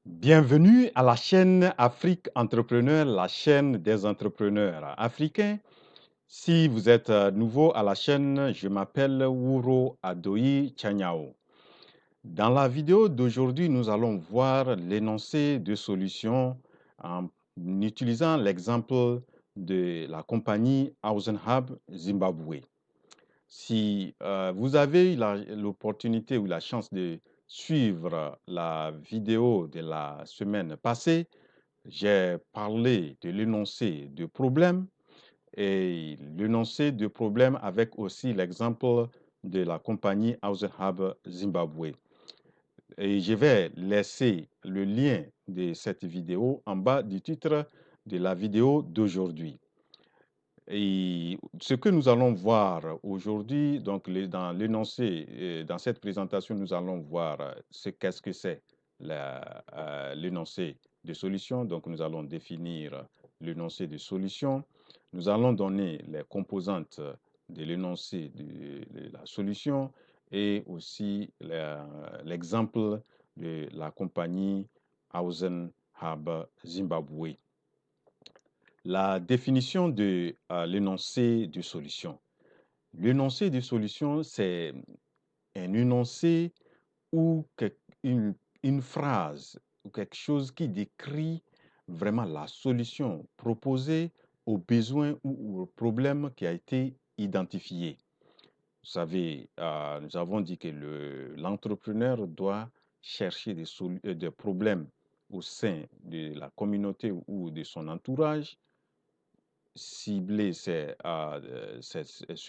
Bienvenue à la chaîne Afrique Entrepreneur, la chaîne des entrepreneurs africains. Si vous êtes nouveau à la chaîne, je m'appelle Wuro Adoyi Chanyao. Dans la vidéo d'aujourd'hui, nous allons voir l'énoncé de solutions en utilisant l'exemple de la compagnie Housing Hub Zimbabwe. Si vous avez eu l'opportunité ou la chance de suivre la vidéo de la semaine passée, j'ai parlé de l'énoncé de problème et l'énoncé de problème avec aussi l'exemple de la compagnie Housing Hub Zimbabwe. Et je vais laisser le lien de cette vidéo en bas du titre de la vidéo d'aujourd'hui. Et ce que nous allons voir aujourd'hui, donc dans l'énoncé, dans cette présentation, nous allons voir qu'est-ce que c'est l'énoncé de solution. Donc, nous allons définir l'énoncé de solution. Nous allons donner les composantes de l'énoncé de la solution et aussi l'exemple de la compagnie Housing Hub Zimbabwe. La définition de l'énoncé de solution. L'énoncé de solution, c'est un énoncé ou une phrase ou quelque chose qui décrit vraiment la solution proposée au besoin ou au problème qui a été identifié. Vous savez, nous avons dit que l'entrepreneur doit chercher des problèmes au sein de la communauté ou de son entourage, cibler ce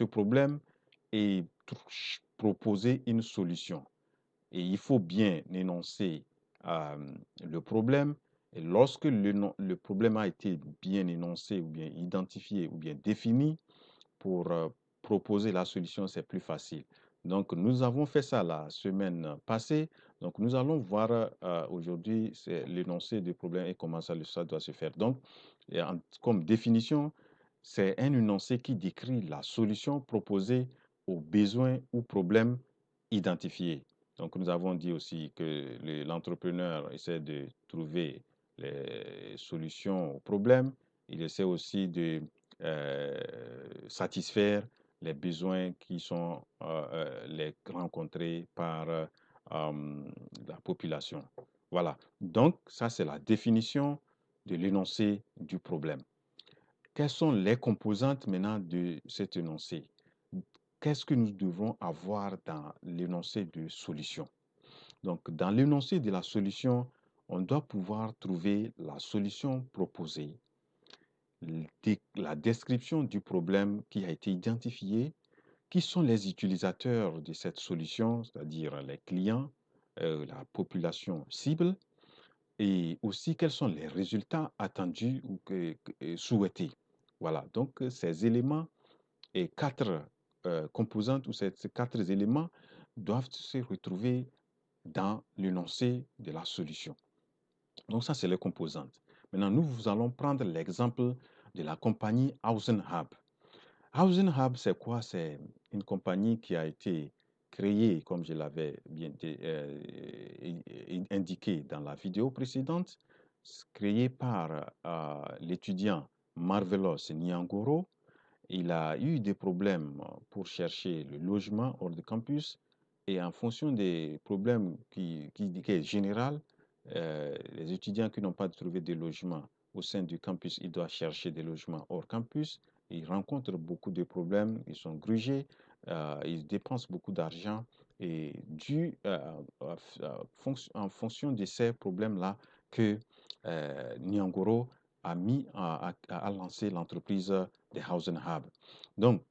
problème et proposer une solution. Et il faut bien énoncer le problème. Et lorsque le problème a été bien énoncé ou bien identifié ou bien défini, pour proposer la solution, c'est plus facile. Donc, nous avons fait ça la semaine passée. Donc, nous allons voir aujourd'hui l'énoncé du problème et comment ça doit se faire. Donc, comme définition, c'est un énoncé qui décrit la solution proposée aux besoins ou problèmes identifiés. Donc, nous avons dit aussi que l'entrepreneur essaie de trouver les solutions aux problèmes. Il essaie aussi de satisfaire les besoins qui sont les rencontrés par la population. Voilà. Donc, ça, c'est la définition de l'énoncé du problème. Quelles sont les composantes maintenant de cet énoncé? Qu'est-ce que nous devons avoir dans l'énoncé de solution? Donc, dans l'énoncé de la solution, on doit pouvoir trouver la solution proposée, la description du problème qui a été identifié, qui sont les utilisateurs de cette solution, c'est-à-dire les clients, la population cible, et aussi quels sont les résultats attendus ou souhaités. Voilà, donc ces éléments et quatre composantes ou ces quatre éléments doivent se retrouver dans l'énoncé de la solution. Donc ça, c'est les composantes. Maintenant, nous allons prendre l'exemple de la compagnie Housing Hub. Housing Hub, c'est quoi? C'est une compagnie qui a été créée, comme je l'avais bien indiqué dans la vidéo précédente, créée par l'étudiant Marvelous Nyangoro. Il a eu des problèmes pour chercher le logement hors de campus et en fonction des problèmes qui est général, les étudiants qui n'ont pas trouvé de logement au sein du campus, ils doivent chercher des logements hors campus. Ils rencontrent beaucoup de problèmes, ils sont grugés, ils dépensent beaucoup d'argent et en fonction de ces problèmes-là que Nyangoro a lancé l'entreprise de Housing Hub. Donc,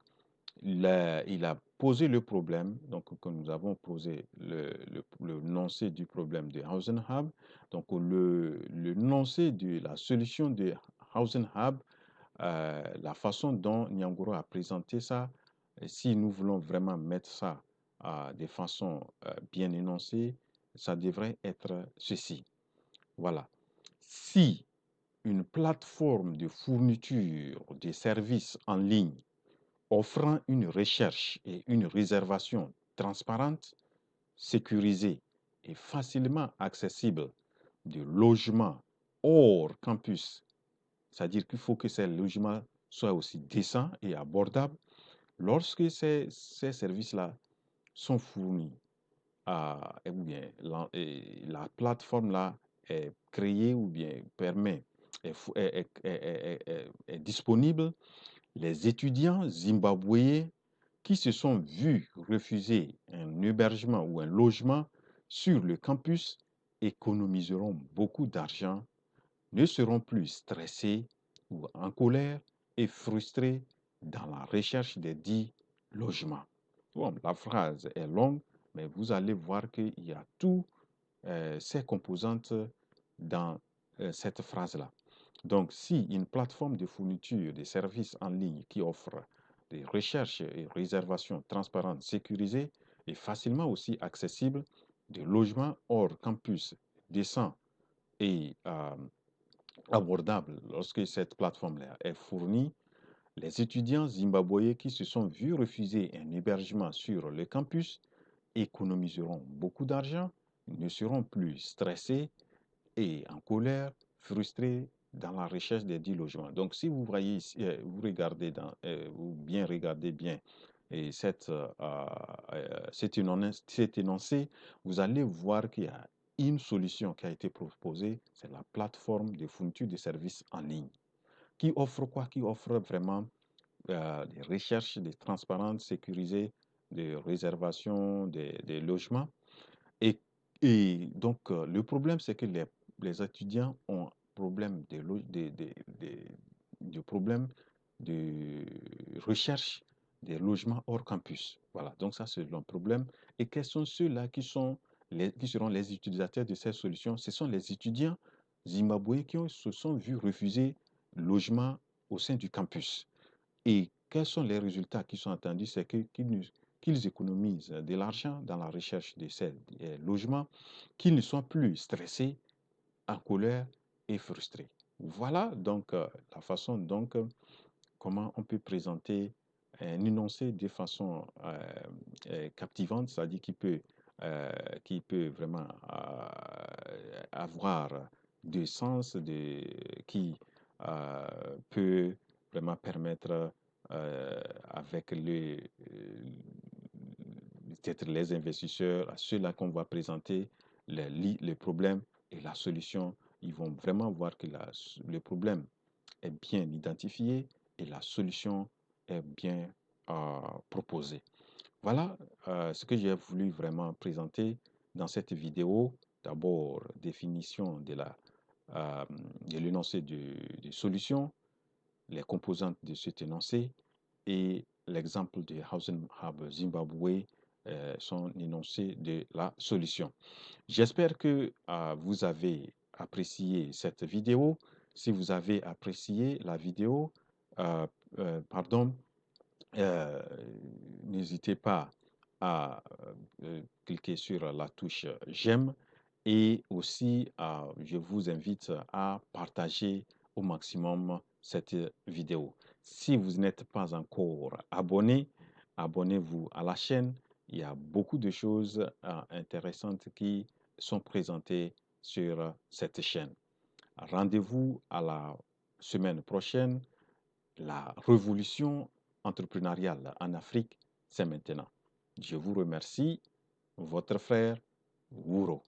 il a posé le problème, donc que nous avons posé le noncé du problème de Housing Hub, donc le noncé de la solution de Housing Hub, la façon dont Nyangoro a présenté ça, si nous voulons vraiment mettre ça de façon bien énoncée, ça devrait être ceci. Voilà. Si une plateforme de fourniture de services en ligne offrant une recherche et une réservation transparente, sécurisée et facilement accessible de logements hors campus, c'est-à-dire qu'il faut que ces logements soient aussi décents et abordables. Lorsque ces services-là sont fournis, ou bien la plateforme-là est créée ou bien permet, est disponible, les étudiants zimbabwéens qui se sont vus refuser un hébergement ou un logement sur le campus économiseront beaucoup d'argent, ne seront plus stressés ou en colère et frustrés dans la recherche des dits logements. Bon, la phrase est longue, mais vous allez voir qu'il y a toutes ces composantes dans cette phrase-là. Donc, si une plateforme de fourniture de services en ligne qui offre des recherches et réservations transparentes, sécurisées et facilement aussi accessibles, de logements hors campus décents et abordables, lorsque cette plateforme-là est fournie, les étudiants zimbabwéens qui se sont vus refuser un hébergement sur le campus économiseront beaucoup d'argent, ne seront plus stressés et en colère, frustrés dans la recherche des 10 logements. Donc, si vous voyez ici, vous regardez ou bien regardez bien et cet énoncé, vous allez voir qu'il y a une solution qui a été proposée, c'est la plateforme de fourniture de services en ligne, qui offre quoi? Qui offre vraiment des recherches, des transparentes, sécurisées, des réservations, des logements et, donc, le problème, c'est que les étudiants ont problème de problème de recherche des logements hors campus. Voilà, donc ça, c'est un problème. Et quels sont ceux-là qui seront les utilisateurs de ces solutions? Ce sont les étudiants zimbabwéens qui se sont vus refuser logement au sein du campus. Et quels sont les résultats qui sont attendus? C'est qu'ils économisent de l'argent dans la recherche de ces logements, qu'ils ne soient plus stressés, en colère et frustrés. Voilà donc la façon donc comment on peut présenter un énoncé de façon captivante, c'est-à-dire qui peut vraiment avoir du sens, qui peut vraiment permettre avec peut-être les investisseurs, à ceux-là qu'on va présenter les problèmes et la solution, ils vont vraiment voir que le problème est bien identifié et la solution est bien proposée. Voilà ce que j'ai voulu vraiment présenter dans cette vidéo. D'abord, définition de l'énoncé de solution, les composantes de cet énoncé et l'exemple de Housing Hub Zimbabwe, son énoncé de la solution. J'espère que vous avez apprécié cette vidéo. Si vous avez apprécié la vidéo, euh, pardon, euh, n'hésitez pas à cliquer sur la touche j'aime et aussi je vous invite à partager au maximum cette vidéo. Si vous n'êtes pas encore abonné, abonnez-vous à la chaîne. Il y a beaucoup de choses intéressantes qui sont présentées sur cette chaîne. Rendez-vous à la semaine prochaine. La révolution entrepreneuriale en Afrique, c'est maintenant. Je vous remercie, votre frère Wouro.